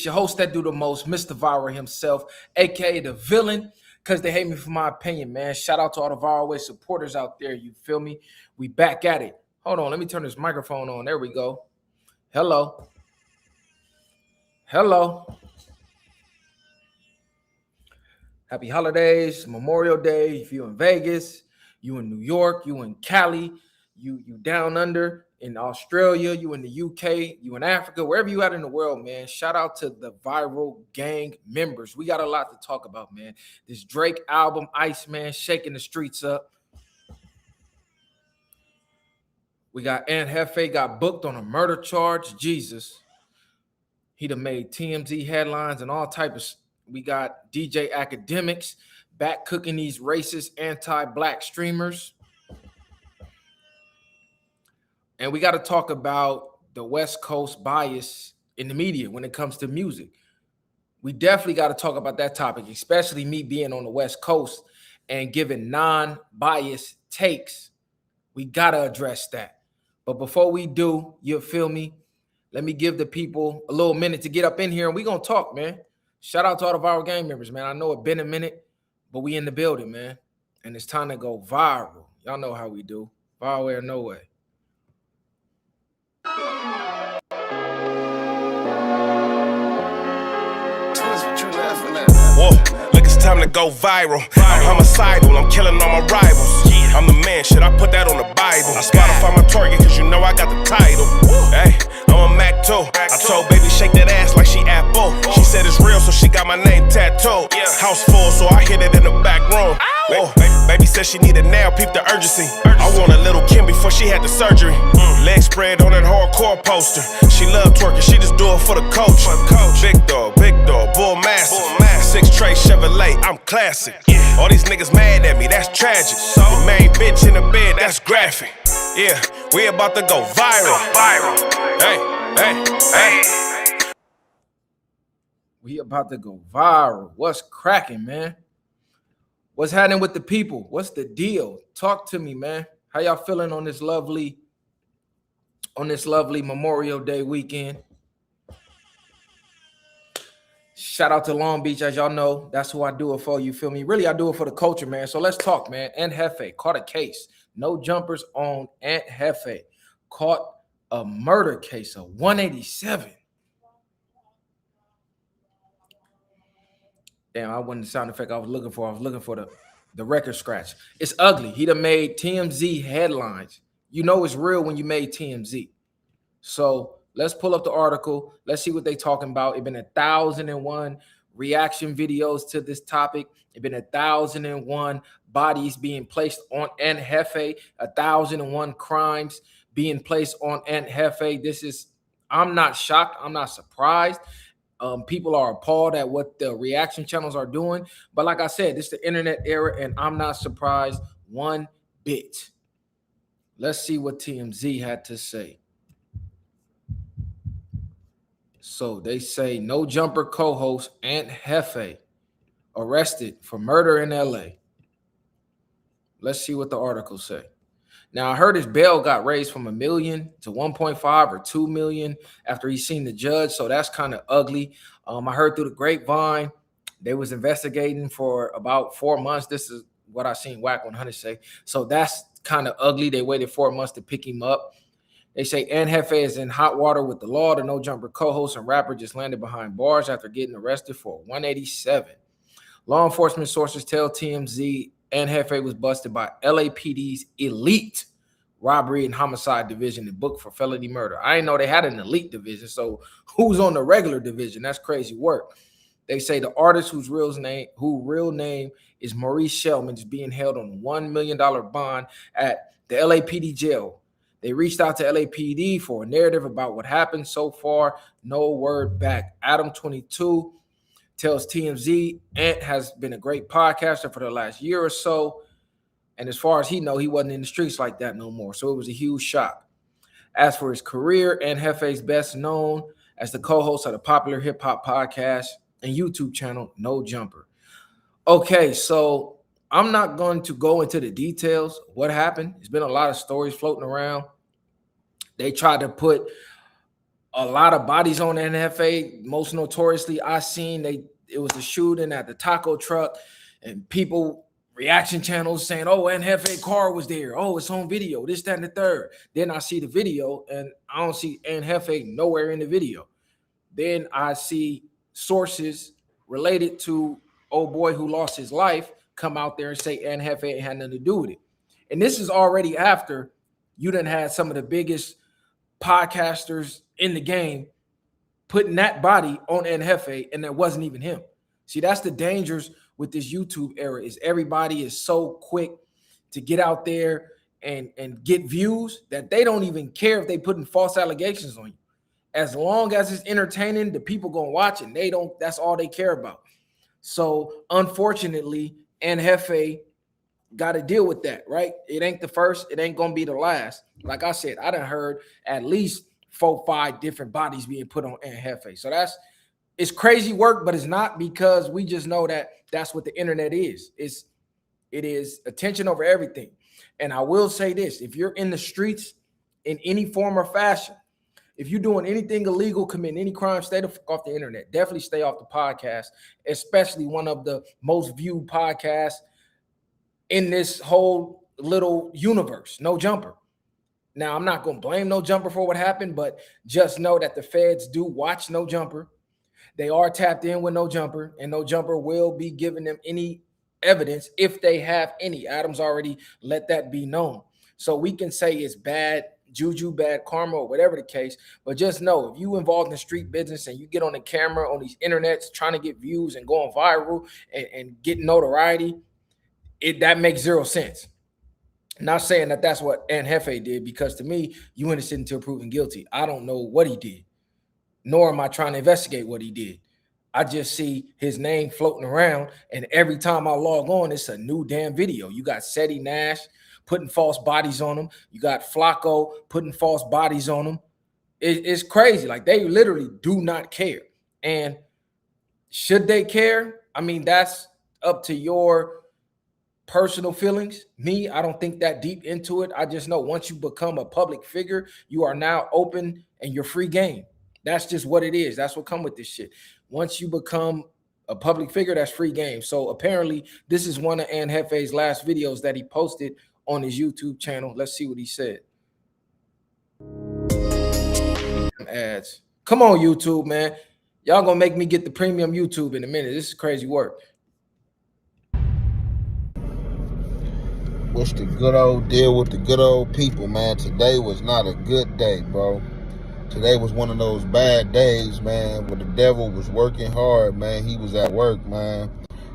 your host that do the most, Mr. Viral himself, aka the villain, because they hate me for my opinion, man. Shout out to all the Viral Way supporters out there. You feel me? We back at it. Hold on, let me turn this microphone on. There we go. Hello. Happy holidays, Memorial Day. If you're in Vegas, you in New York, you in Cali, you down under in Australia, you in the UK, you in Africa, wherever you at in the world, man. Shout out to the Viral Gang members. We got a lot to talk about, man. This Drake album, Iceman, shaking the streets up. We got Jefe got booked on a murder charge. Jesus. He done made TMZ headlines and all type of. We got DJ Akademiks back cooking these racist anti-black streamers. And we got to talk about the West Coast bias in the media when it comes to music. We definitely got to talk about that topic, especially me being on the West Coast and giving non-biased takes. We got to address that. But before we do, you feel me? Let me give the people a little minute to get up in here and we're going to talk, man. Shout out to all the Viral Gang members, man. I know it's been a minute, but we in the building, man. And it's time to go viral. Y'all know how we do. Viral way or no way. Whoa, look, it's time to go viral. I'm homicidal, I'm killing all my rivals. I'm the man, shit, I put that on the Bible. I Spotify my target, cause you know I got the title. Hey, I'm a Mac too. I told baby shake that ass like she Apple. She said it's real, so she got my name tattooed. House full, so I hit it in the back room. Whoa, baby said she need it now, peep the urgency. I want a little Kim before she had the surgery. Leg spread on that hardcore poster. She love twerking, she just do it for the coach. Big dog, bull massive. 6 tray Chevrolet, I'm classic. All these niggas mad at me, that's tragic. The main bitch in the bed, that's graphic. Yeah, we about to go viral. Hey. We about to go viral. What's cracking, man? What's happening with the people? What's the deal? Talk to me, man. How y'all feeling on this lovely Memorial Day weekend? Shout out to Long Beach, as y'all know. That's who I do it for, you feel me? Really, I do it for the culture, man. So let's talk, man. Jefe caught a case. No jumpers on Jefe. Caught a murder case, a 187. Damn, I wasn't the sound effect I was looking for. I was looking for the record scratch. It's ugly. He done made TMZ headlines. You know it's real when you made TMZ. So let's pull up the article. Let's see what they talking about. It's been 1,001 reaction videos to this topic. It's been 1,001 bodies being placed on Jefe. 1,001 crimes being placed on Jefe. I'm not shocked. I'm not surprised. People are appalled at what the reaction channels are doing. But like I said, this is the internet era, and I'm not surprised one bit. Let's see what TMZ had to say. So they say no jumper co-host Jefe arrested for murder in LA. Let's see what the article say. Now, I heard his bail got raised from $1 million to 1.5 or 2 million after he seen the judge. So that's kind of ugly. I heard through the grapevine they was investigating for about 4 months. This is what I seen Whack 100 say. So that's kind of ugly. They waited 4 months to pick him up. They say Jefe is in hot water with the law. The No Jumper co-host and rapper just landed behind bars after getting arrested for 187. Law enforcement sources tell TMZ Jefe was busted by LAPD's elite robbery and homicide division and booked for felony murder. I didn't know they had an elite division, so who's on the regular division? That's crazy work. They say the artist whose real name is Maurice Shellman is being held on a $1 million bond at the LAPD jail. They reached out to LAPD for a narrative about what happened. So far, no word back. Adam 22 tells TMZ Ant has been a great podcaster for the last year or so. And as far as he know, he wasn't in the streets like that no more. So it was a huge shock. As for his career, Jefe's best known as the co-host of the popular hip-hop podcast and YouTube channel, No Jumper. Okay, so I'm not going to go into the details of what happened. There's been a lot of stories floating around. They tried to put a lot of bodies on NFA. Most notoriously, I seen it was a shooting at the taco truck, and people reaction channels saying, "Oh, NFA car was there. Oh, it's on video. This, that, and the third." Then I see the video, and I don't see NFA nowhere in the video. Then I see sources related to old boy who lost his life come out there and say NFA ain't had nothing to do with it. And this is already after you done had some of the biggest podcasters in the game putting that body on Jefe, and that wasn't even him. See, that's the dangers with this YouTube era, is everybody is so quick to get out there and get views that they don't even care if they putting false allegations on you. As long as it's entertaining, the people gonna watch it. They don't, that's all they care about. So unfortunately, Jefe got to deal with that, right? It ain't the first, it ain't gonna be the last. Like I said, I done heard at least 4-5 different bodies being put on Jefe. So it's crazy work, but it's not, because we just know that that's what the internet is. It is attention over everything. And I will say this: if you're in the streets in any form or fashion, if you're doing anything illegal, committing any crime, stay the fuck off the internet. Definitely stay off the podcast, especially one of the most viewed podcasts in this whole little universe, No Jumper. Now, I'm not going to blame No Jumper for what happened, but just know that the feds do watch No Jumper. They are tapped in with No Jumper, and No Jumper will be giving them any evidence if they have any. Adam's already let that be known. So we can say it's bad juju, bad karma, or whatever the case, but just know, if you involved in street business and you get on the camera on these internets trying to get views and going viral and get notoriety, that makes zero sense. Not saying that that's what Jefe did, because to me, you innocent until proven guilty. I don't know what he did, nor am I trying to investigate what he did. I just see his name floating around, and every time I log on, it's a new damn video. You got Seti Nash putting false bodies on him. You got Flacco putting false bodies on him. It's crazy. Like, they literally do not care. And should they care? I mean, that's up to your personal feelings. Me, I don't think that deep into it. I just know once you become a public figure, you are now open and you're free game. That's just what it is. That's what come with this shit. Once you become a public figure, that's free game. So apparently this is one of Jefe's last videos that he posted on his YouTube channel. Let's see what he said. Ads. Come on, YouTube, man. Y'all gonna make me get the premium YouTube in a minute. This is crazy work. What's the good old deal with the good old people, man? Today was not a good day, bro. Today was one of those bad days, man, where the devil was working hard, man. He was at work, man.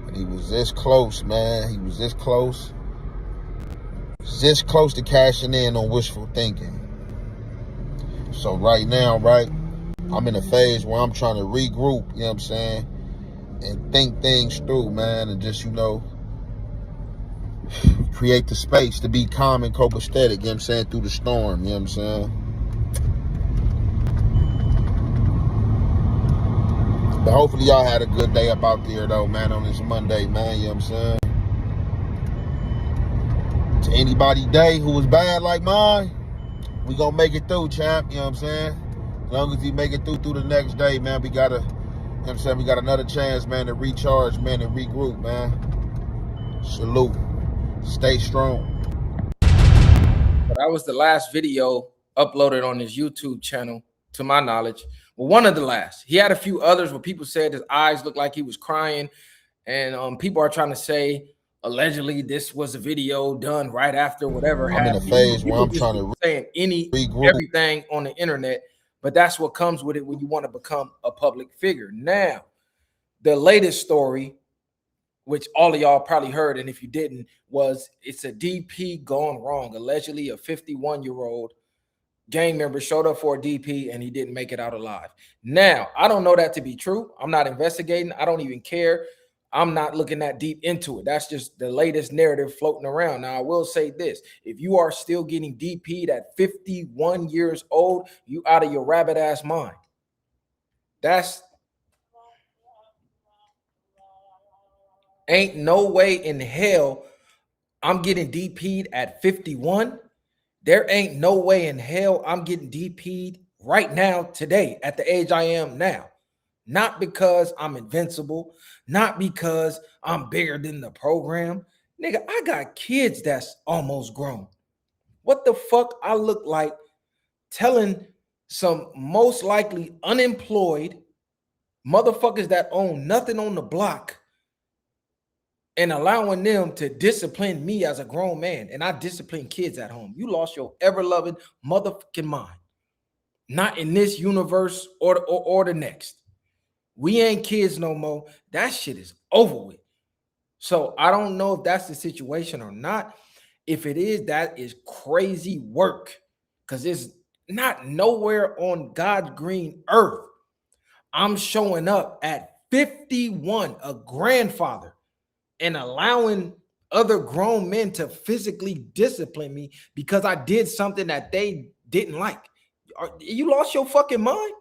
And he was this close, man. He was this close. This close to cashing in on wishful thinking. So right now, right, I'm in a phase where I'm trying to regroup, you know what I'm saying? And think things through, man, and just, create the space to be calm and copacetic, you know what I'm saying, through the storm, you know what I'm saying? But hopefully y'all had a good day up out there, though, man, on this Monday, man, you know what I'm saying? To anybody day who was bad like mine, we gonna make it through, champ, you know what I'm saying? As long as we make it through the next day, man, we got another chance, man, to recharge, man, and regroup, man. Salute. Stay strong. That was the last video uploaded on his YouTube channel, to my knowledge. Well, one of the last. He had a few others where people said his eyes looked like he was crying, and people are trying to say allegedly this was a video done right after whatever happened. I'm in a phase where I'm trying to saying everything on the internet, but that's what comes with it when you want to become a public figure. Now, the latest story, which all of y'all probably heard, and if you didn't, was it's a DP gone wrong. Allegedly, a 51-year-old gang member showed up for a DP and he didn't make it out alive. Now, I don't know that to be true. I'm not investigating. I don't even care. I'm not looking that deep into it. That's just the latest narrative floating around. Now, I will say this. If you are still getting DP'd at 51 years old, you out of your rabbit ass mind. That's ain't no way in hell I'm getting DP'd at 51. There ain't no way in hell I'm getting DP'd right now, today, at the age I am now. Not because I'm invincible, not because I'm bigger than the program. Nigga, I got kids that's almost grown. What the fuck I look like telling some most likely unemployed motherfuckers that own nothing on the block and allowing them to discipline me as a grown man, and I discipline kids at home. You lost your ever-loving motherfucking mind. Not in this universe or the next. We ain't kids no more. That shit is over with. So I don't know if that's the situation or not. If it is, that is crazy work, because it's not nowhere on God's green earth. I'm showing up at 51, a grandfather, and allowing other grown men to physically discipline me because I did something that they didn't like. You lost your fucking mind?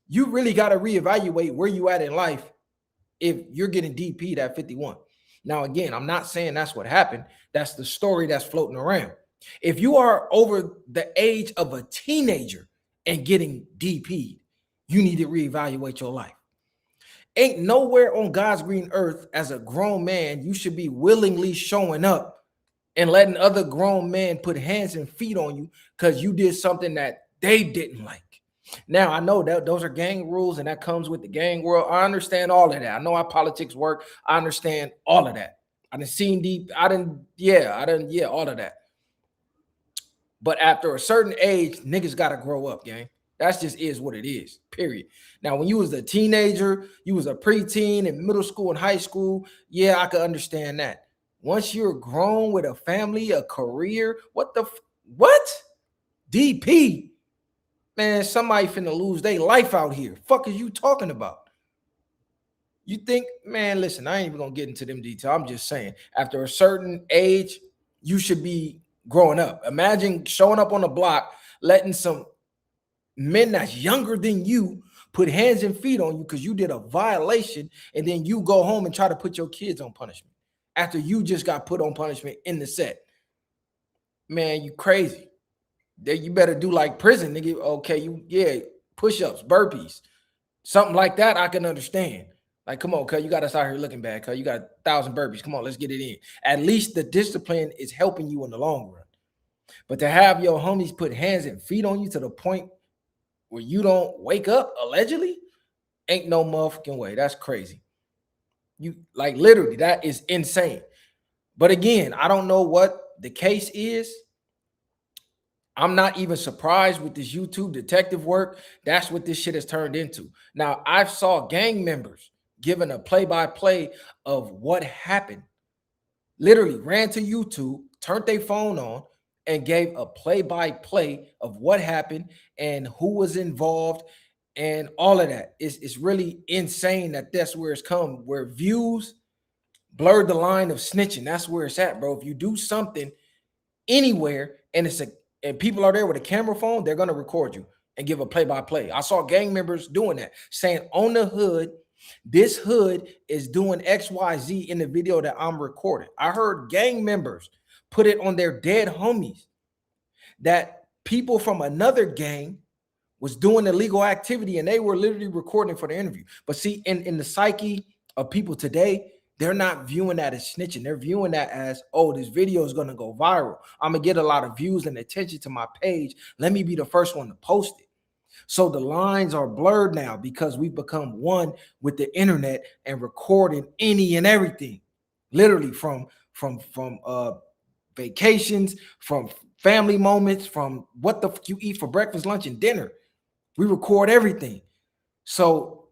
You really got to reevaluate where you at in life if you're getting DP'd at 51. Now, again, I'm not saying that's what happened. That's the story that's floating around. If you are over the age of a teenager and getting DP'd, you need to reevaluate your life. Ain't nowhere on God's green earth as a grown man you should be willingly showing up and letting other grown men put hands and feet on you because you did something that they didn't like. Now, I know that those are gang rules and that comes with the gang world. I understand all of that. I know how politics work. I understand all of that. I done seen deep. All of that. But after a certain age, niggas got to grow up, gang. That's just is what it is, period. Now, when you was a teenager, you was a preteen in middle school and high school, yeah, I could understand that. Once you're grown with a family, a career, what? DP? Man, somebody finna lose their life out here. Fuck is you talking about? You think, man, listen, I ain't even gonna get into them details. I'm just saying, after a certain age, you should be growing up. Imagine showing up on the block, letting some men that's younger than you put hands and feet on you because you did a violation, and then you go home and try to put your kids on punishment after you just got put on punishment in the set. Man, you crazy. You better do like prison, nigga. Okay, push-ups, burpees, something like that. I can understand. Like, come on, cuz you got us out here looking bad, cuz you got 1,000 burpees. Come on, let's get it in. At least the discipline is helping you in the long run. But to have your homies put hands and feet on you to the point where you don't wake up, allegedly, ain't no motherfucking way. That's crazy. You like literally, that is insane. But again, I don't know what the case is. I'm not even surprised with this YouTube detective work. That's what this shit has turned into. Now, I've saw gang members giving a play-by-play of what happened. Literally ran to YouTube, turned their phone on, and gave a play-by-play of what happened and who was involved and all of that. It's really insane that that's where it's come, where views blurred the line of snitching. That's where it's at, bro. If you do something anywhere and people are there with a camera phone, they're going to record you and give a play-by-play. I saw gang members doing that, saying on the hood, this hood is doing XYZ in the video that I'm recording. I heard gang members put it on their dead homies that people from another gang was doing illegal activity and they were literally recording for the interview. But see, in the psyche of people today, they're not viewing that as snitching. They're viewing that as, oh, this video is going to go viral. I'm going to get a lot of views and attention to my page. Let me be the first one to post it. So the lines are blurred now because we've become one with the internet and recording any and everything, literally from vacations, from family moments, from what the fuck you eat for breakfast, lunch, and dinner. We record everything. So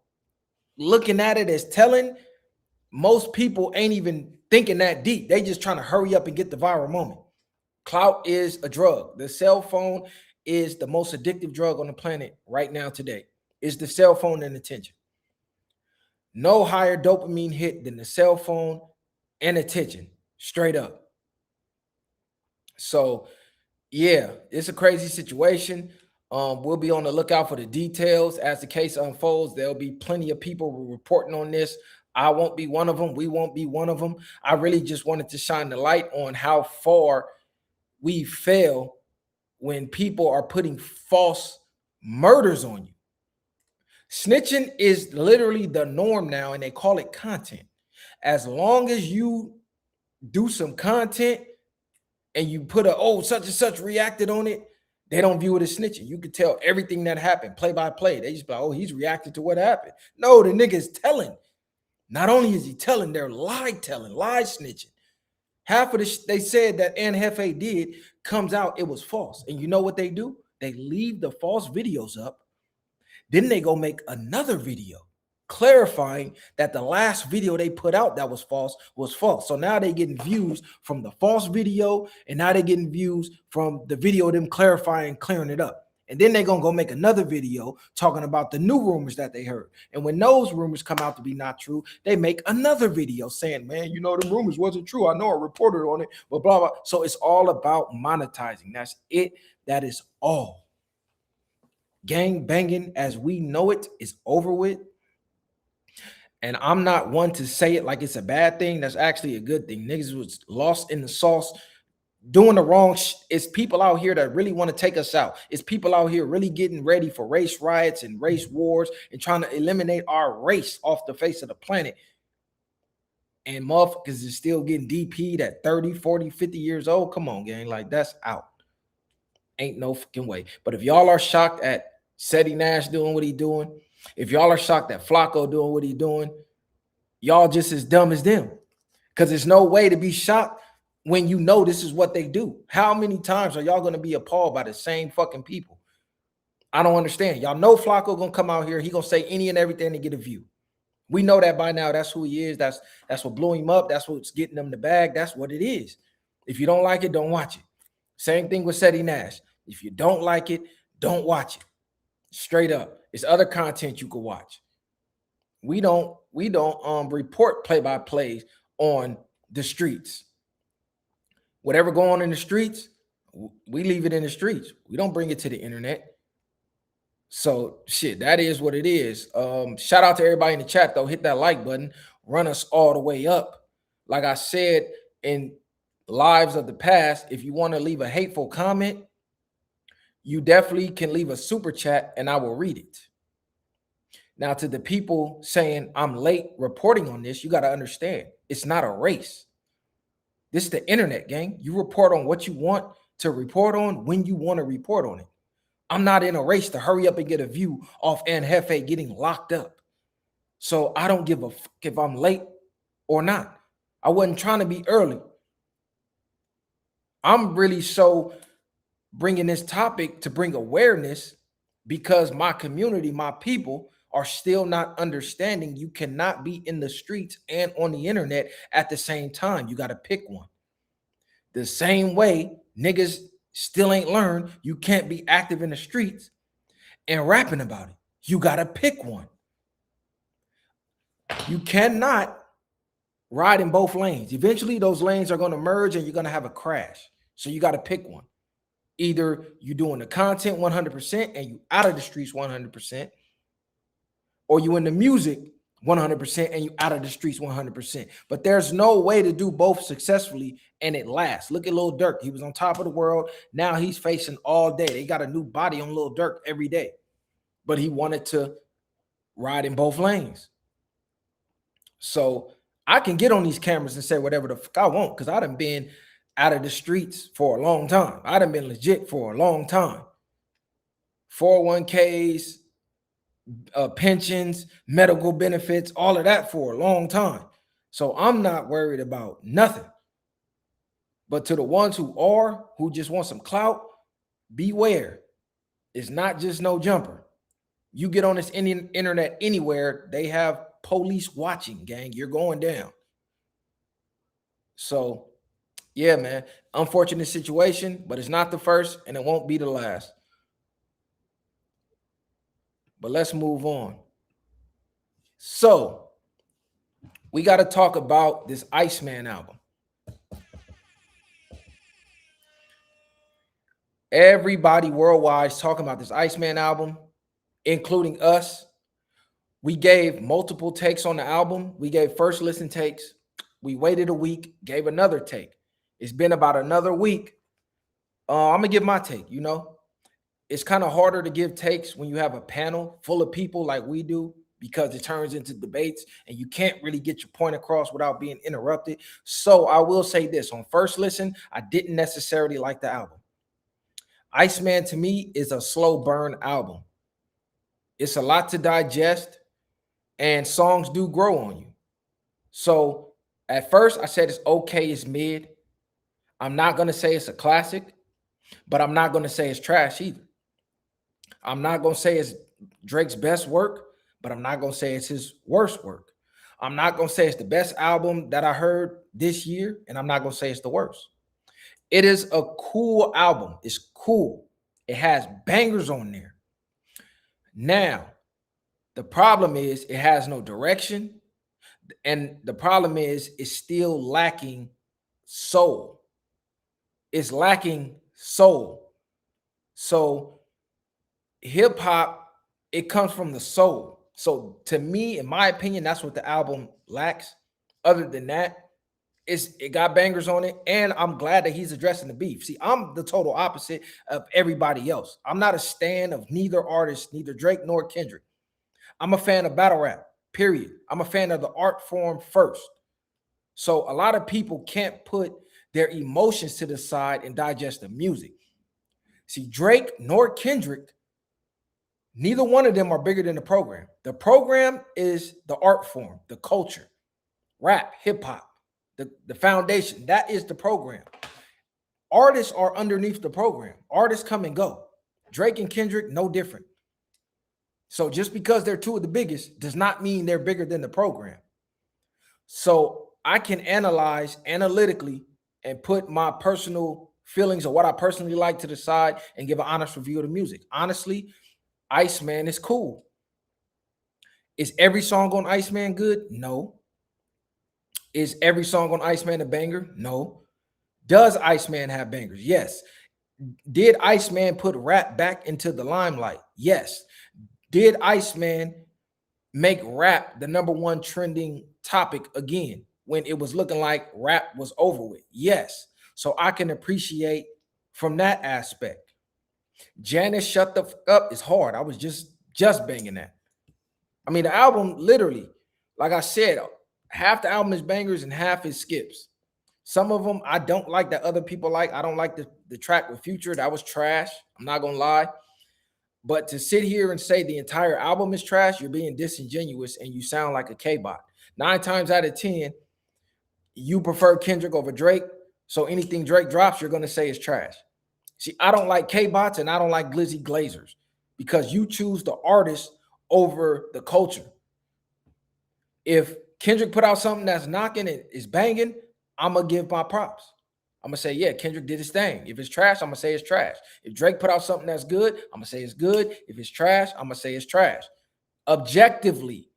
looking at it as telling, most people ain't even thinking that deep. They just trying to hurry up and get the viral moment. Clout is a drug. The cell phone is the most addictive drug on the planet right now today. It's the cell phone and attention. No higher dopamine hit than the cell phone and attention, straight up. So, yeah, it's a crazy situation. We'll be on the lookout for the details as the case unfolds. There'll be plenty of people reporting on this. I won't be one of them. We won't be one of them. I really just wanted to shine the light on how far we fail when people are putting false murders on you. Snitching is literally the norm now, and they call it content. As long as you do some content and you put such and such reacted on it, they don't view it as snitching. You could tell everything that happened, play by play. They just be like, he's reacted to what happened. No, the nigga is telling. Not only is he telling, they're lie snitching. Half of they said that Jefe did comes out, it was false. And you know what they do? They leave the false videos up. Then they go make another video clarifying that the last video they put out that was false. So now they're getting views from the false video, and now they're getting views from the video of them clarifying, clearing it up. And then they're going to go make another video talking about the new rumors that they heard. And when those rumors come out to be not true, they make another video saying, man, you know, the rumors wasn't true. I know I reported on it, but blah, blah. So it's all about monetizing. That's it. That is all. Gang banging as we know it is over with. And I'm not one to say it like it's a bad thing. That's actually a good thing. Niggas was lost in the sauce, doing the wrong It's people out here that really want to take us out. It's people out here really getting ready for race riots and race wars and trying to eliminate our race off the face of the planet. And motherfuckers is still getting DP'd at 30, 40, 50 years old. Come on, gang. Like, that's out. Ain't no fucking way. But if y'all are shocked at Seti Nash doing what he doing, if y'all are shocked at Flacco doing what he doing, y'all just as dumb as them. Because there's no way to be shocked when you know this is what they do. How many times are y'all going to be appalled by the same fucking people? I don't understand. Y'all know Flacco going to come out here. He going to say any and everything to get a view. We know that by now. That's who he is. That's what blew him up. That's what's getting him the bag. That's what it is. If you don't like it, don't watch it. Same thing with Seti Nash. If you don't like it, don't watch it. Straight up. It's other content you can watch. We don't report play-by-plays on the streets. Whatever going on in the streets, we leave it in the streets. We don't bring it to the internet. So shit, that is what it is. Shout out to everybody in the chat though. Hit that like button. Run us all the way up. Like I said in lives of the past, if you want to leave a hateful comment, you definitely can leave a super chat and I will read it. Now, to the people saying I'm late reporting on this, you got to understand, it's not a race. This is the internet, gang. You report on what you want to report on when you want to report on it. I'm not in a race to hurry up and get a view off Jefe getting locked up. So I don't give a fuck if I'm late or not. I wasn't trying to be early. I'm really so bringing this topic to bring awareness because my community, my people are still not understanding you cannot be in the streets and on the internet at the same time. You got to pick one. The same way niggas still ain't learned you can't be active in the streets and rapping about it. You got to pick one. You cannot ride in both lanes. Eventually those lanes are going to merge and you're going to have a crash. So you got to pick one. Either you're doing the content 100% and you out of the streets 100%, or you in the music 100% and you out of the streets 100%. But there's no way to do both successfully and it lasts. Look at Lil Durk. He was on top of the world. Now he's facing all day. They got a new body on Lil Durk every day. But he wanted to ride in both lanes. So I can get on these cameras and say whatever the fuck I want because I done been out of the streets for a long time. I done been legit for a long time. 401ks, pensions, medical benefits, all of that for a long time. So I'm not worried about nothing. But to the ones who just want some clout, beware. It's not just no jumper. You get on this internet anywhere, they have police watching, gang. You're going down. So yeah, man, unfortunate situation, but it's not the first and it won't be the last. But let's move on. So we got to talk about this Iceman album. Everybody worldwide is talking about this Iceman album, including us. We gave multiple takes on the album. We gave first listen takes. We waited a week, gave another take. It's been about another week. I'm going to give my take, you know. it's kind of harder to give takes when you have a panel full of people like we do, because it turns into debates and you can't really get your point across without being interrupted. So I will say this: on first listen, I didn't necessarily like the album. Iceman to me is a slow burn album. It's a lot to digest, and songs do grow on you. So at first I said it's okay, it's mid. I'm not gonna say it's a classic, but I'm not gonna say it's trash either. I'm not gonna say it's Drake's best work, but I'm not gonna say it's his worst work. I'm not gonna say it's the best album that I heard this year, and I'm not gonna say it's the worst. It is a cool album. It's cool. It has bangers on there. Now, the problem is it has no direction, and the problem is it's still lacking soul. It's lacking soul. So hip hop, it comes from the soul. So to me, in my opinion, that's what the album lacks. Other than that, it got bangers on it, and I'm glad that he's addressing the beef. See, I'm the total opposite of everybody else. I'm not a stan of neither artist, neither Drake nor Kendrick. I'm a fan of battle rap, period. I'm a fan of the art form first. So a lot of people can't put their emotions to the side and digest the music. See, Drake nor Kendrick, neither one of them are bigger than the program. The program is the art form, the culture, rap, hip hop, the foundation. That is the program. Artists are underneath the program. Artists come and go. Drake and Kendrick, no different. So just because they're two of the biggest does not mean they're bigger than the program. So I can analyze analytically and put my personal feelings or what I personally like to the side and give an honest review of the music. Honestly, Iceman is cool. Is every song on Iceman good? No. Is every song on Iceman a banger? No. Does Iceman have bangers? Yes. Did Iceman put rap back into the limelight? Yes. Did Iceman make rap the number one trending topic again when it was looking like rap was over with? Yes. So I can appreciate from that aspect. Janice, shut the fuck up is hard. I was just banging that. I mean, the album literally, like I said, half the album is bangers and half is skips. Some of them I don't like that other people like. I don't like the track with Future. That was trash. I'm not gonna lie. But to sit here and say the entire album is trash, you're being disingenuous and you sound like a K-bot. 9 times out of 10, you prefer Kendrick over Drake. So anything Drake drops, you're gonna say is trash. See, I don't like K-bots and I don't like glizzy glazers because you choose the artist over the culture. If Kendrick put out something that's knocking and is banging, I'm gonna give my props. I'm gonna say, yeah, Kendrick did his thing. If it's trash, I'm gonna say it's trash. If Drake put out something that's good, I'm gonna say it's good. If it's trash, I'm gonna say it's trash. Objectively,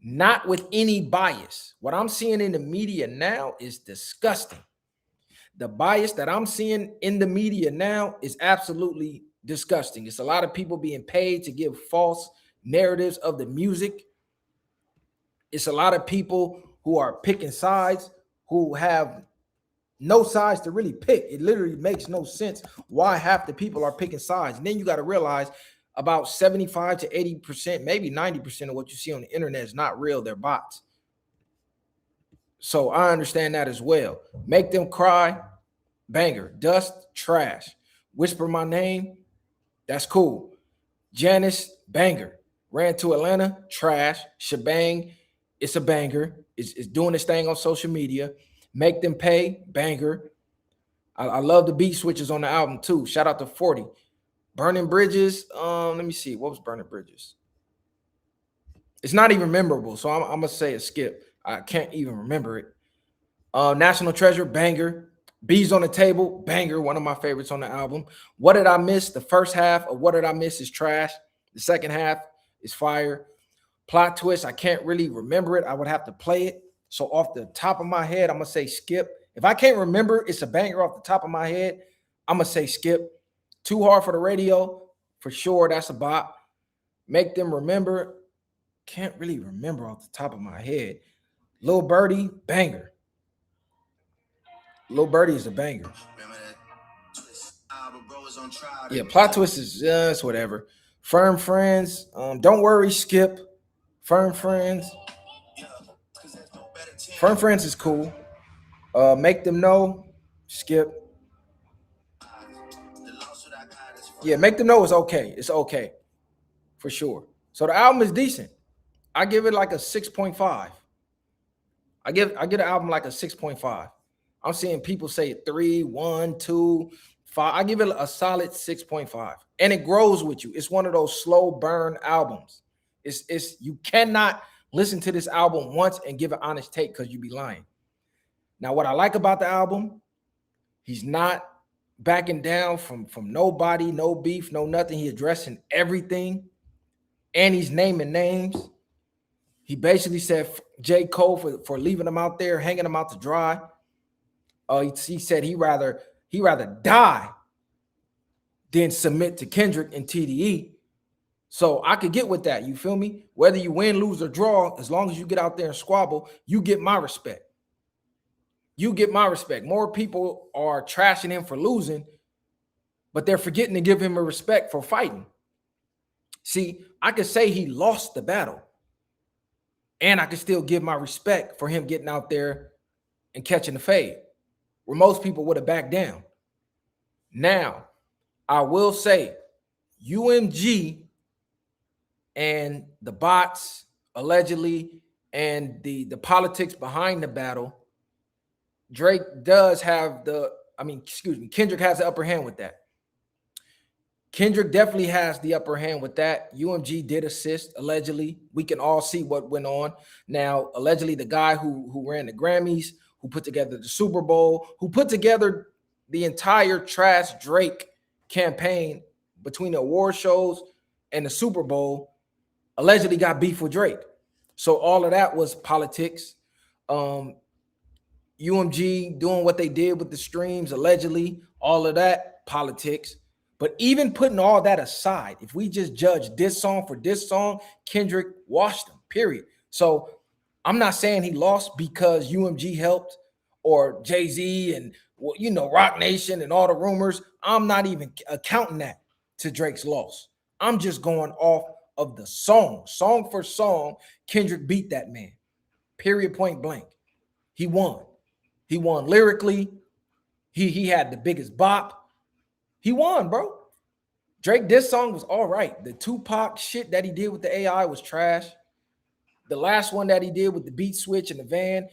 not with any bias. What I'm seeing in the media now is disgusting. The bias that I'm seeing in the media now is absolutely disgusting. It's a lot of people being paid to give false narratives of the music. It's a lot of people who are picking sides who have no sides to really pick. It literally makes no sense why half the people are picking sides. And then you got to realize about 75 to 80%, maybe 90% of what you see on the internet is not real. They're bots. So I understand that as well. Make Them Cry, banger. Dust, trash. Whisper My Name, that's cool. Janice, banger. Ran to Atlanta, trash. Shebang, it's a banger. It's doing its thing on social media. Make Them Pay, banger. I love the beat switches on the album too. Shout out to 40. Burning Bridges. Let me see. What was Burning Bridges? It's not even memorable, so I'm gonna say a skip. I can't even remember it. National Treasure, banger. Bees on the Table, banger. One of my favorites on the album. What Did I Miss? The first half of What Did I Miss is trash. The second half is fire. Plot Twist, I can't really remember it. I would have to play it. So off the top of my head, I'm gonna say skip. If I can't remember it's a banger off the top of my head, I'm gonna say skip. Too Hard for the Radio, for sure, that's a bop. Make Them Remember, can't really remember off the top of my head. Lil Birdie, banger. Lil Birdie is a banger. Yeah, plot twist is just whatever. Firm friends. Don't worry, Skip. Firm friends. Firm friends is cool. Make them know, Skip. Yeah, make them know it's okay. It's okay for sure. So the album is decent. I give it like a 6.5. I get the album like a 6.5. I'm seeing people say 3, 1, 2, 5. I give it a solid 6.5. And it grows with you. It's one of those slow burn albums. It's you cannot listen to this album once and give an honest take because you'd be lying. Now, what I like about the album, he's not backing down from nobody, no beef, no nothing. He addressing everything, and he's naming names. He basically said J. Cole for leaving him out there, hanging him out to dry. He said he rather die than submit to Kendrick and TDE. So I could get with that. You feel me? Whether you win, lose, or draw, as long as you get out there and squabble, you get my respect. You get my respect. More people are trashing him for losing, but they're forgetting to give him a respect for fighting. See, I could say he lost the battle, and I could still give my respect for him getting out there and catching the fade, where most people would have backed down. Now, I will say, UMG and the bots, allegedly, and the politics behind the battle, Drake does have Kendrick has the upper hand with that. Kendrick definitely has the upper hand with that. UMG did assist, allegedly. We can all see what went on. Now, allegedly, the guy who ran the Grammys, who put together the Super Bowl, who put together the entire Trash Drake campaign between the award shows and the Super Bowl, allegedly got beef with Drake. So all of that was politics. UMG doing what they did with the streams, allegedly, all of that, politics. But even putting all that aside, if we just judge this song for this song, Kendrick washed them, period. So I'm not saying he lost because UMG helped or Jay-Z and, Rock Nation and all the rumors. I'm not even accounting that to Drake's loss. I'm just going off of the song. Song for song, Kendrick beat that man, period, point blank. He won. He won lyrically. He had the biggest bop. He won, bro. Drake, this song was all right. The Tupac shit that he did with the AI was trash. The last one that he did with the beat switch and the van,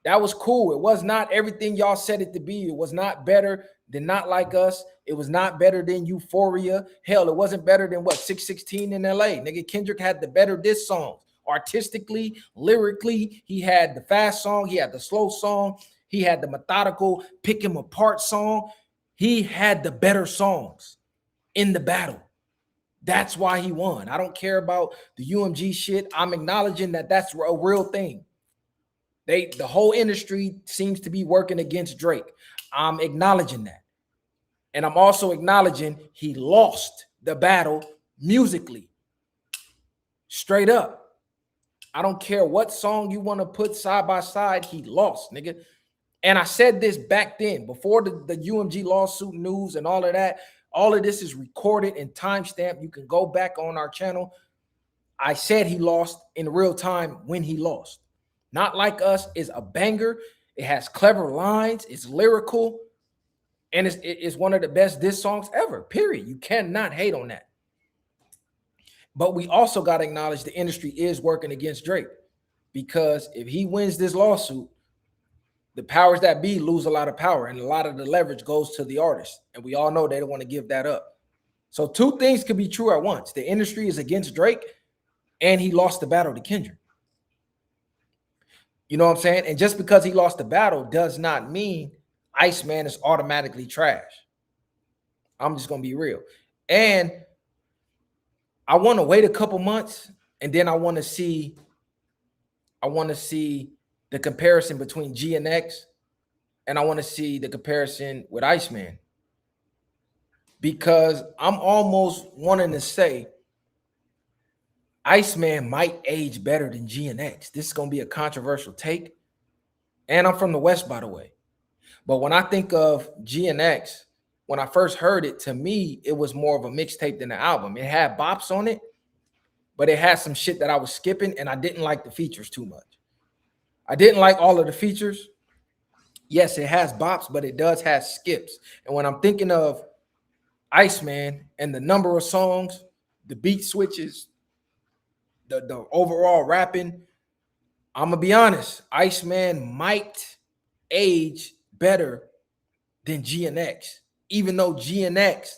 that was cool. It was not everything y'all said it to be. It was not better than Not Like Us. It was not better than Euphoria. Hell, it wasn't better than 616 in LA. Nigga, Kendrick had the better diss songs. Artistically, lyrically, he had the fast song. He had the slow song. He had the methodical pick him apart song. He had the better songs in the battle. That's why he won. I don't care about the UMG shit. I'm acknowledging that that's a real thing. The whole industry seems to be working against Drake. I'm acknowledging that. And I'm also acknowledging he lost the battle musically. Straight up. I don't care what song you want to put side by side, he lost, nigga. And I said this back then, before the UMG lawsuit news and all of that. All of this is recorded and timestamped. You can go back on our channel. I said he lost in real time when he lost. Not Like Us is a banger. It has clever lines. It's lyrical. And it's one of the best diss songs ever, period. You cannot hate on that. But we also got to acknowledge the industry is working against Drake. Because if he wins this lawsuit, the powers that be lose a lot of power, and a lot of the leverage goes to the artist. And we all know they don't want to give that up. So two things could be true at once. The industry is against Drake, and he lost the battle to Kendrick. You know what I'm saying? And just because he lost the battle does not mean Iceman is automatically trash. I'm just going to be real. And I want to wait a couple months, and then I want to see the comparison between G and X, and I want to see the comparison with Iceman. Because I'm almost wanting to say Iceman might age better than G and X. This is going to be a controversial take. And I'm from the West, by the way. But when I think of G and X, when I first heard it, to me, it was more of a mixtape than an album. It had bops on it, but it had some shit that I was skipping, and I didn't like the features too much. I didn't like all of the features. Yes, it has bops, but it does have skips. And when I'm thinking of Iceman and the number of songs, the beat switches, the overall rapping, I'm gonna be honest, Iceman might age better than GNX, even though GNX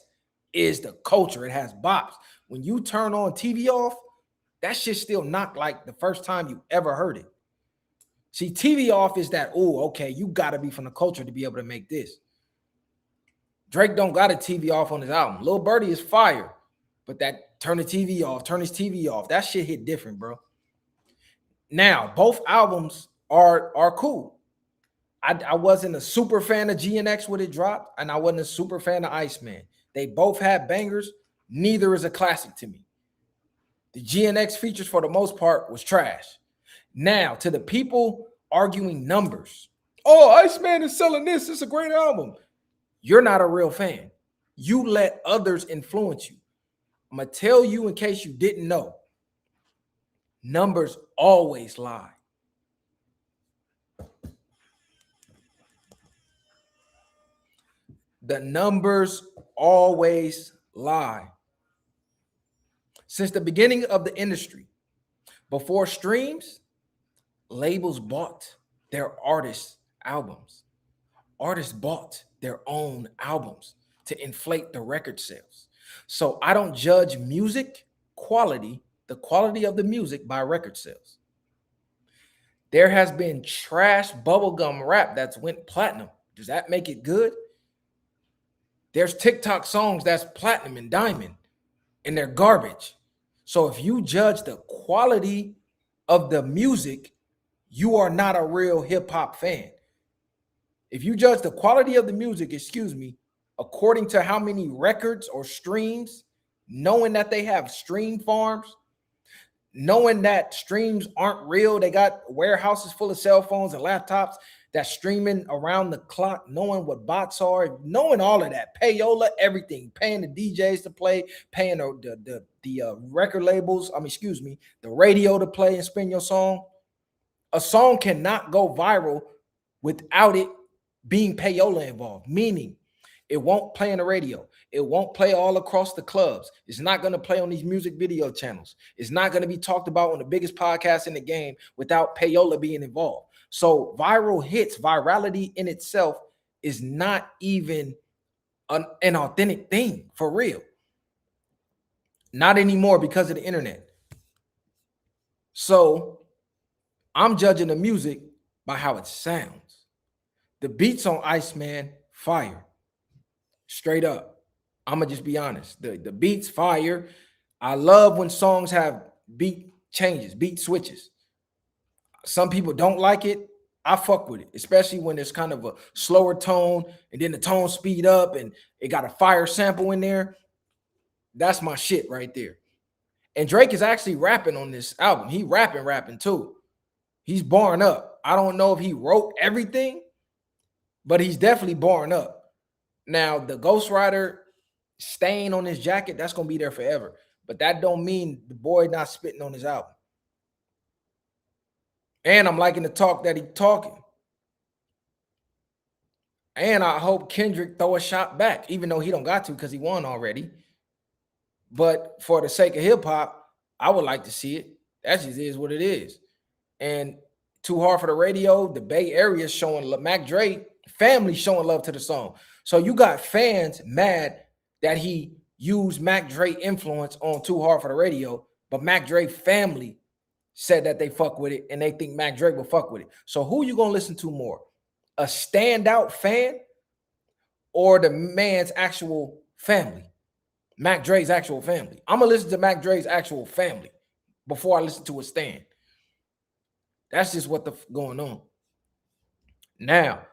is the culture. It has bops. When you turn on TV off, that shit still knocked like the first time you ever heard it. See, TV off is that, oh, okay, you gotta be from the culture to be able to make this. Drake don't got a TV off on his album. Lil Birdie is fire, but that turn the TV off, turn his TV off, that shit hit different, bro. Now, both albums are cool. I wasn't a super fan of GNX when it dropped, and I wasn't a super fan of Iceman. They both had bangers. Neither is a classic to me. The GNX features, for the most part, was trash. Now, to the people arguing numbers, oh, Iceman is selling this. It's a great album. You're not a real fan. You let others influence you. I'm going to tell you in case you didn't know. Numbers always lie. The numbers always lie. Since the beginning of the industry, before streams, labels bought their artists' albums. Artists bought their own albums to inflate the record sales. So I don't judge music quality, the quality of the music, by record sales. There has been trash bubblegum rap that's went platinum. Does that make it good? There's TikTok songs that's platinum and diamond, and they're garbage. So if you judge the quality of the music, you are not a real hip-hop fan. If you judge the quality of the music, according to how many records or streams, knowing that they have stream farms, knowing that streams aren't real, they got warehouses full of cell phones and laptops that's streaming around the clock, knowing what bots are, knowing all of that, payola, everything, paying the DJs to play, paying the record labels, the radio to play and spin your song. A song cannot go viral without it being payola involved, meaning it won't play on the radio. It won't play all across the clubs. It's not going to play on these music video channels. It's not going to be talked about on the biggest podcast in the game without payola being involved. So viral hits, virality in itself is not even an authentic thing for real. Not anymore because of the internet. So I'm judging the music by how it sounds. The beats on Iceman, fire. Straight up. I'm going to just be honest. The beats, fire. I love when songs have beat changes, beat switches. Some people don't like it. I fuck with it, especially when there's kind of a slower tone and then the tone speed up and it got a fire sample in there. That's my shit right there. And Drake is actually rapping on this album. He rapping too. He's barring up. I don't know if he wrote everything, but he's definitely barring up. Now, the ghostwriter stain on his jacket, that's going to be there forever. But that don't mean the boy not spitting on his album. And I'm liking the talk that he's talking. And I hope Kendrick throw a shot back, even though he don't got to because he won already. But for the sake of hip-hop, I would like to see it. That just is what it is. And Too Hard for the Radio, the Bay Area showing Mac Dre, family showing love to the song. So you got fans mad that he used Mac Dre influence on Too Hard for the Radio, but Mac Dre family said that they fuck with it and they think Mac Dre will fuck with it. So who you gonna listen to more? A standout fan or the man's actual family? Mac Dre's actual family. I'm gonna listen to Mac Dre's actual family before I listen to a stand. That's just what the going on. Now,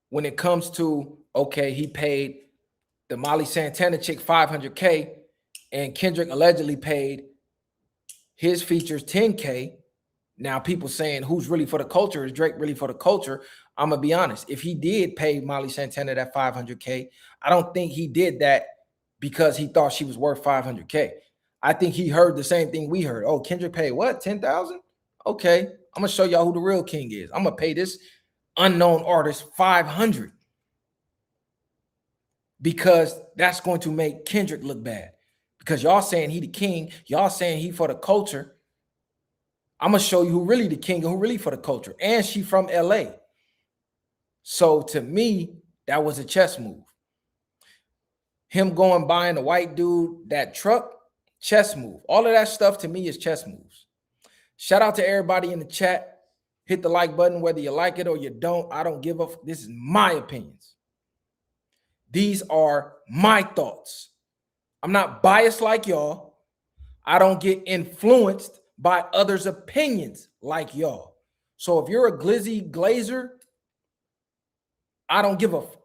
when it comes to, okay, he paid the Molly Santana chick $500K and Kendrick allegedly paid his features $10K. Now, people saying who's really for the culture? Is Drake really for the culture? I'm gonna be honest. If he did pay Molly Santana that $500K, I don't think he did that because he thought she was worth $500K. I think he heard the same thing we heard. Oh, Kendrick paid what? 10,000? Okay, I'm gonna show y'all who the real king is. I'm gonna pay this unknown artist 500 because that's going to make Kendrick look bad. Because y'all saying he the king, y'all saying he for the culture. I'm gonna show you who really the king and who really for the culture. And she from LA. So to me, that was a chess move. Him going buying the white dude that truck, chess move. All of that stuff to me is chess moves. Shout out to everybody in the chat. Hit the like button whether you like it or you don't. I don't give a f. This is my opinions. These are my thoughts. I'm not biased like y'all. I don't get influenced by others' opinions like y'all. So if you're a glizzy glazer, I don't give a f.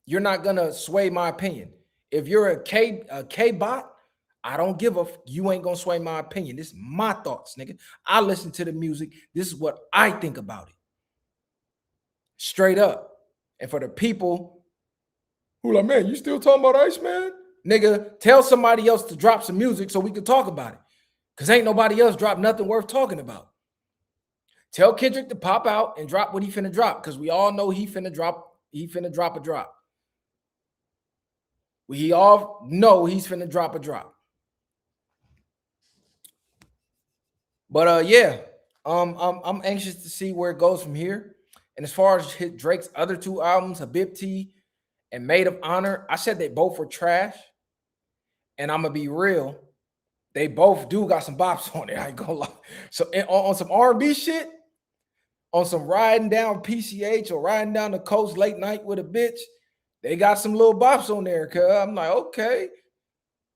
You're not gonna sway my opinion. If you're a K bot, I don't give a f. You ain't gonna sway my opinion. This is my thoughts, nigga. I listen to the music. This is what I think about it. Straight up. And for the people who like, man, you still talking about Iceman? Nigga, tell somebody else to drop some music so we can talk about it. Because ain't nobody else dropped nothing worth talking about. Tell Kendrick to pop out and drop what he finna drop. Because we all know he finna drop a drop. We all know he's finna drop a drop. But yeah, I'm anxious to see where it goes from here. And as far as Drake's other two albums, Habibti and Maid of Honor, I said they both were trash. And I'm gonna be real, they both do got some bops on it. I ain't gonna lie. So on some R&B shit, on some riding down PCH or riding down the coast late night with a bitch, they got some little bops on there. Cause I'm like, okay,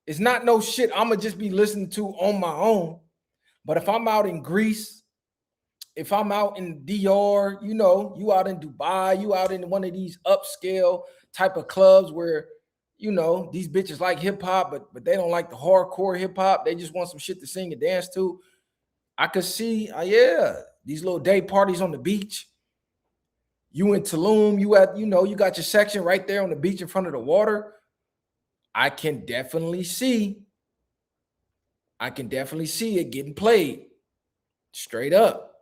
it's not no shit I'm gonna just be listening to on my own. But if I'm out in Greece, if I'm out in DR, you know, you out in Dubai, you out in one of these upscale type of clubs where, you know, these bitches like hip hop, but they don't like the hardcore hip hop. They just want some shit to sing and dance to. I could see, yeah, these little day parties on the beach. You in Tulum, you got your section right there on the beach in front of the water. I can definitely see it getting played straight up.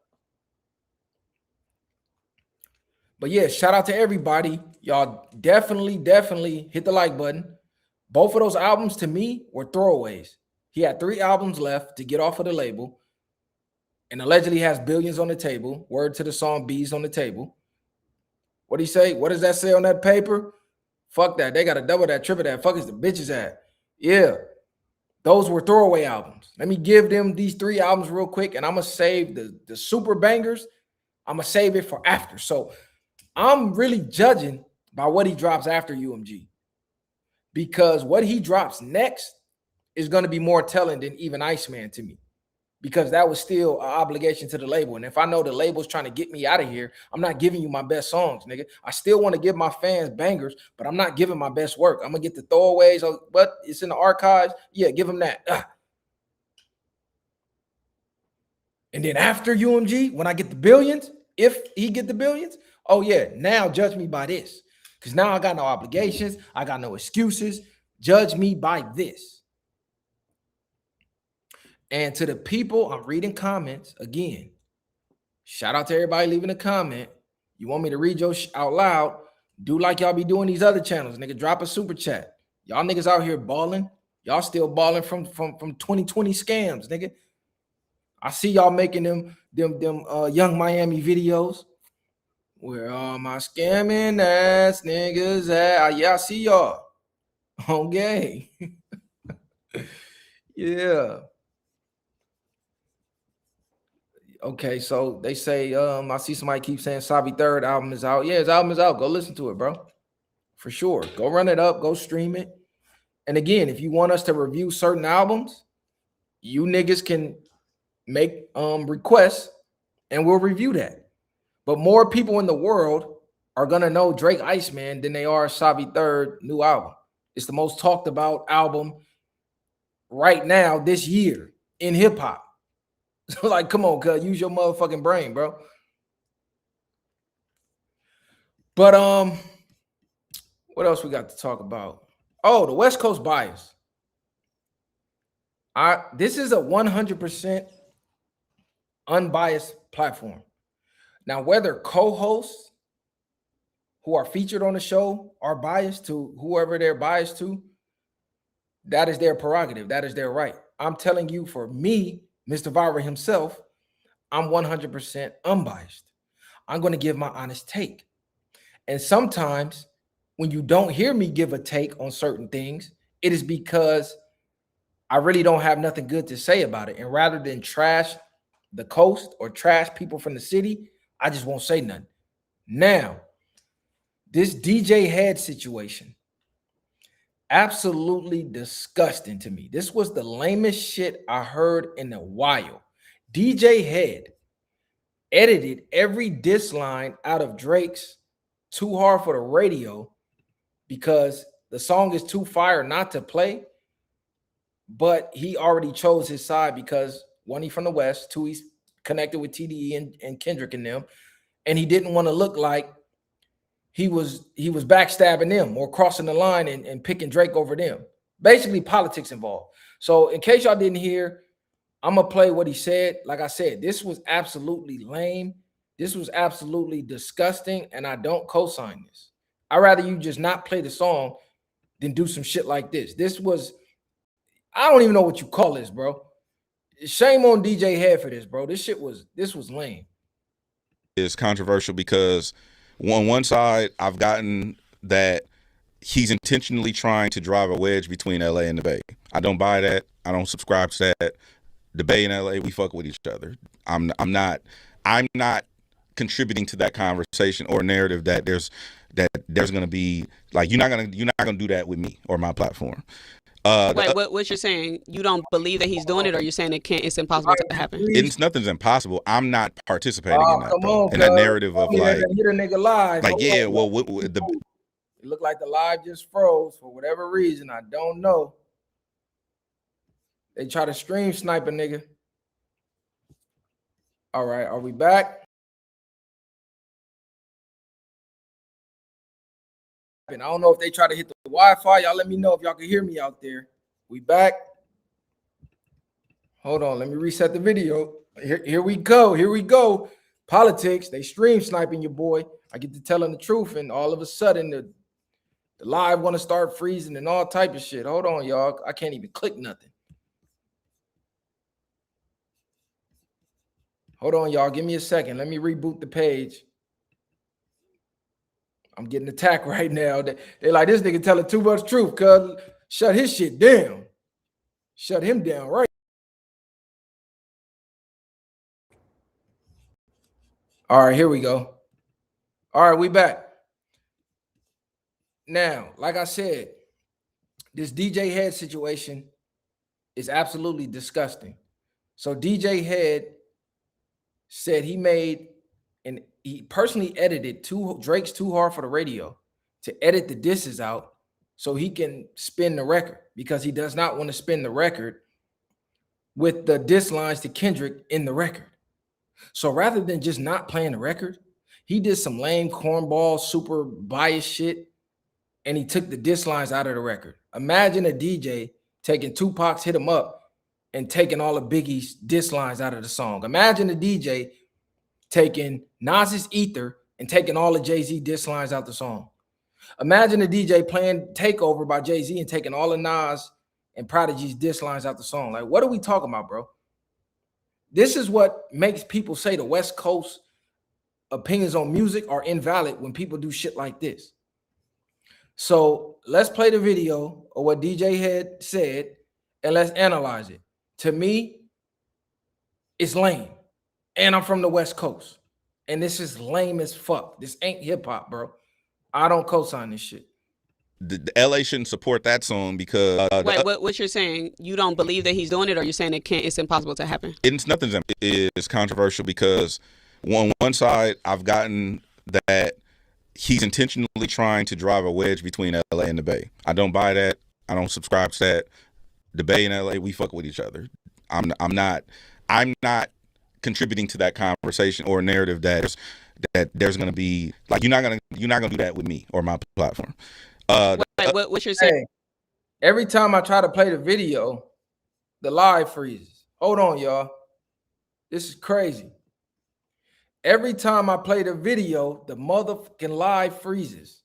But yeah, shout out to everybody. Y'all definitely hit the like button. Both of those albums to me were throwaways. He had 3 albums left to get off of the label and allegedly has billions on the table. Word to the song Bees on the Table. What do you say? What does that say on that paper? Fuck that. They got to double that, triple that. Fuck is the bitches at? Yeah. Those were throwaway albums. Let me give them these 3 albums real quick, and I'm going to save the super bangers. I'm going to save it for after. So I'm really judging by what he drops after UMG. Because what he drops next is going to be more telling than even Iceman to me. Because that was still an obligation to the label. And if I know the label's trying to get me out of here, I'm not giving you my best songs, nigga. I still want to give my fans bangers, but I'm not giving my best work. I'm going to get the throwaways, but it's in the archives. Yeah, give them that. And then after UMG, when I get the billions, if he get the billions, oh yeah, now judge me by this. Because now I got no obligations. I got no excuses. Judge me by this. And to the people, I'm reading comments again. Shout out to everybody leaving a comment. You want me to read your out loud? Do like y'all be doing these other channels, nigga. Drop a super chat. Y'all niggas out here balling. Y'all still balling from 2020 scams, nigga. I see y'all making them Young Miami videos. Where all my scamming ass niggas at? Yeah, I see y'all. Okay. Yeah. Okay, so they say, I see somebody keep saying Sabi third album is out. Yeah, his album is out. Go listen to it, bro. For sure. Go run it up. Go stream it. And again, if you want us to review certain albums, you niggas can make requests and we'll review that. But more people in the world are gonna know Drake Iceman than they are Sabi third new album. It's the most talked about album right now this year in hip hop. Like, come on, cuz, use your motherfucking brain, bro. But what else we got to talk about? Oh, the West Coast bias. This is a 100% unbiased platform. Now, whether co-hosts who are featured on the show are biased to whoever they're biased to, that is their prerogative. That is their right. I'm telling you, for me, Mr. Vira himself, I'm 100% unbiased. I'm going to give my honest take. And sometimes when you don't hear me give a take on certain things, it is because I really don't have nothing good to say about it. And rather than trash the coast or trash people from the city, I just won't say nothing. Now, this DJ Head situation, absolutely disgusting to me. This was the lamest shit I heard in a while. DJ Head edited every diss line out of Drake's Too Hard for the Radio because the song is too fire not to play, but he already chose his side because one, he from the West, two, he's connected with TDE and Kendrick and them, and he didn't want to look like he was backstabbing them or crossing the line and picking Drake over them. Basically, politics involved. So in case y'all didn't hear, I'm gonna play what he said. Like I said, this was absolutely lame. This was absolutely disgusting, and I don't co-sign this. I'd rather you just not play the song than do some shit like this. This was, I don't even know what you call this, bro. Shame on DJ Head for this, bro. This was lame. Is controversial because on one side, I've gotten that he's intentionally trying to drive a wedge between LA and the Bay. I don't buy that. I don't subscribe to that. The Bay and LA, we fuck with each other. I'm not contributing to that conversation or narrative that there's going to be like you're not gonna do that with me or my platform. Wait, what you're saying? You don't believe that he's doing it, or you're saying it's impossible to happen? Nothing's impossible. I'm not participating in that, though. In that narrative of like, hit a nigga live. Like, yeah, well, it looked like the live just froze for whatever reason. I don't know. They try to stream snipe a nigga. All right, are we back? And I don't know if they try to hit the Wi-Fi. Y'all let me know if y'all can hear me out there. We back. Hold on, let me reset the video. Here we go. Here we go. Politics. They stream sniping your boy. I get to telling the truth, and all of a sudden the live want to start freezing and all type of shit. Hold on, y'all. I can't even click nothing. Hold on, y'all. Give me a second. Let me reboot the page. I'm getting attacked right now. They like, this nigga telling too much truth, cuz shut his shit down. Shut him down, right? All right, here we go. All right, we back. Now, like I said, this DJ Head situation is absolutely disgusting. So DJ Head said he personally edited Drake's Too Hard for the Radio to edit the disses out so he can spin the record, because he does not want to spin the record with the diss lines to Kendrick in the record. So rather than just not playing the record, he did some lame cornball, super biased shit, and he took the diss lines out of the record. Imagine a DJ taking Tupac's Hit 'Em Up and taking all of Biggie's diss lines out of the song. Imagine a DJ taking Nas's Ether and taking all of Jay-Z diss lines out the song. Imagine a DJ playing Takeover by Jay-Z and taking all of Nas and Prodigy's diss lines out the song. Like, what are we talking about, bro? This is what makes people say the West Coast opinions on music are invalid when people do shit like this. So let's play the video of what DJ Head said and let's analyze it. To me, it's lame. And I'm from the West Coast. And this is lame as fuck. This ain't hip-hop, bro. I don't co-sign this shit. The LA shouldn't support that song because Wait, what you're saying? You don't believe that he's doing it, or you're saying it's impossible to happen? Nothing's is controversial because on one side, I've gotten that he's intentionally trying to drive a wedge between LA and the Bay. I don't buy that. I don't subscribe to that. The Bay and LA, we fuck with each other. I'm not contributing to that conversation or narrative that there's going to be like you're not going to do that with me or my platform. What you're saying? Hey, every time I try to play the video, the live freezes. Hold on, y'all. This is crazy. Every time I play the video, the motherfucking live freezes.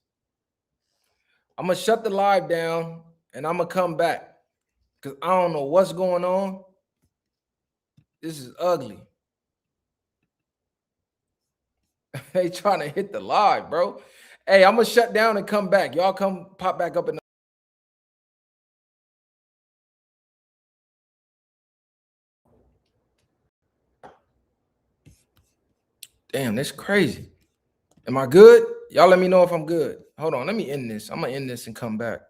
I'm gonna shut the live down and I'm gonna come back because I don't know what's going on. This is ugly. They trying to hit the live, bro. Hey, I'm gonna shut down and come back. Y'all come pop back up in the damn, that's crazy. Am I good? Y'all let me know if I'm good. Hold on, let me end this. I'm gonna end this and come back.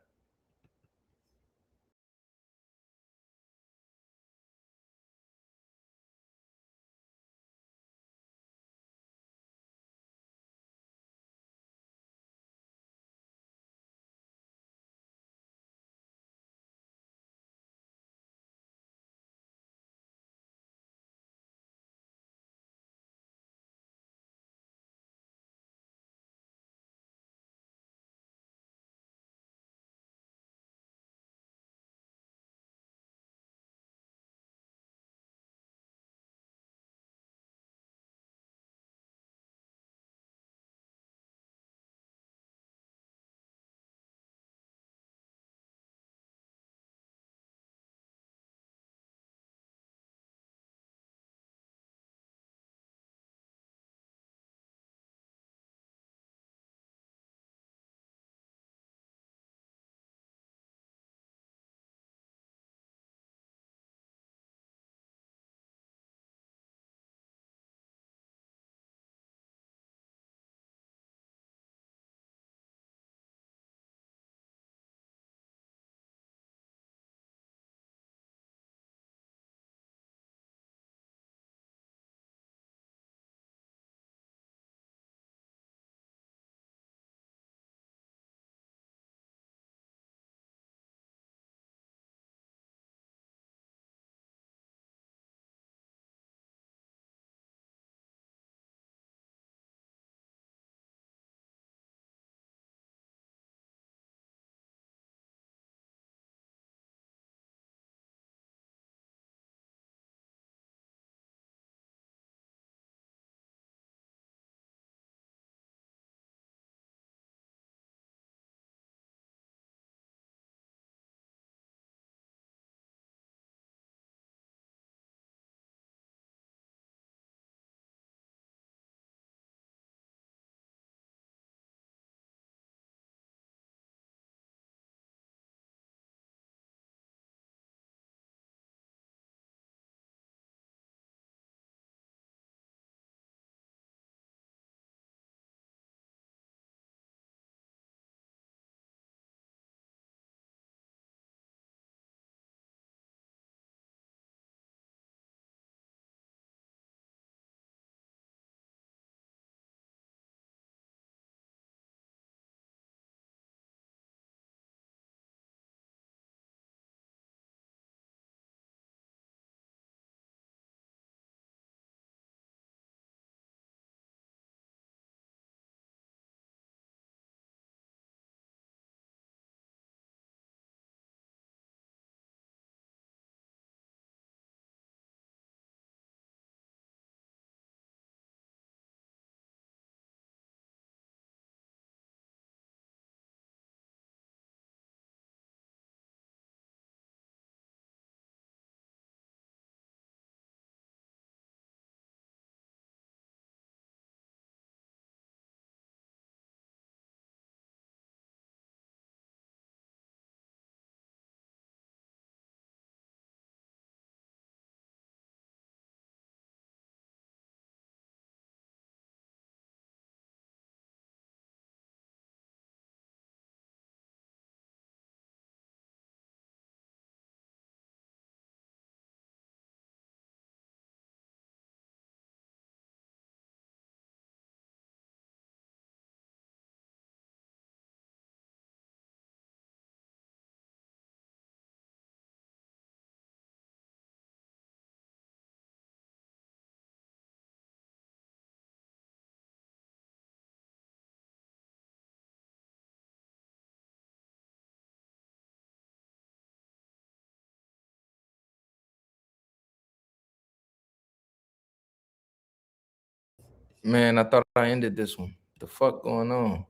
Man, I thought I ended this one. The fuck going on?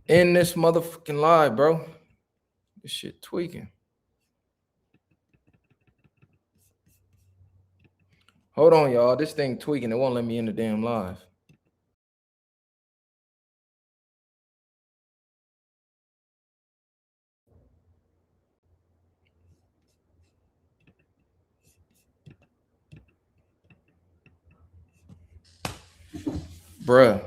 End this motherfucking live, bro. This shit tweaking. Hold on, y'all. This thing tweaking. It won't let me in the damn live. Bruh.